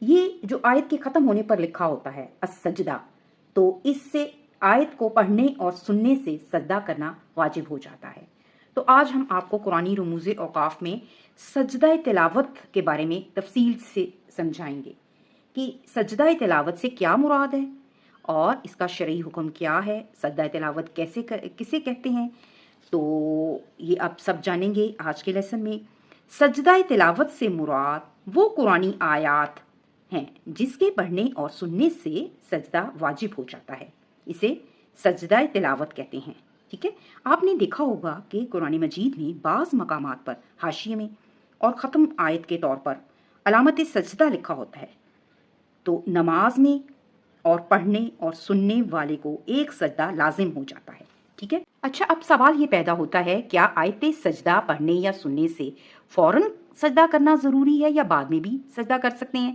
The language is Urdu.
یہ جو آیت کے ختم ہونے پر لکھا ہوتا ہے السجدہ، تو اس سے آیت کو پڑھنے اور سننے سے سجدہ کرنا واجب ہو جاتا ہے۔ تو آج ہم آپ کو قرآنی رموز اوقاف میں سجدہ تلاوت کے بارے میں تفصیل سے سمجھائیں گے کہ سجدہ تلاوت سے کیا مراد ہے اور اس کا شرعی حکم کیا ہے، سجدہ تلاوت کسے کہتے ہیں۔ تو یہ آپ سب جانیں گے آج کے لیسن میں۔ سجدہ تلاوت سے مراد وہ قرآنی آیات ہیں جس کے پڑھنے اور سننے سے سجدہ واجب ہو جاتا ہے، اسے سجدہ تلاوت کہتے ہیں۔ ٹھیک ہے، آپ نے دیکھا ہوگا کہ قرآن مجید میں بعض مقامات پر حاشیے میں اور ختم آیت کے طور پر علامت سجدہ لکھا ہوتا ہے، تو نماز میں اور پڑھنے اور سننے والے کو ایک سجدہ لازم ہو جاتا ہے۔ ٹھیک ہے، اچھا اب سوال یہ پیدا ہوتا ہے، کیا آیت سجدہ پڑھنے یا سننے سے فوراً سجدہ کرنا ضروری ہے یا بعد میں بھی سجدہ کر سکتے ہیں؟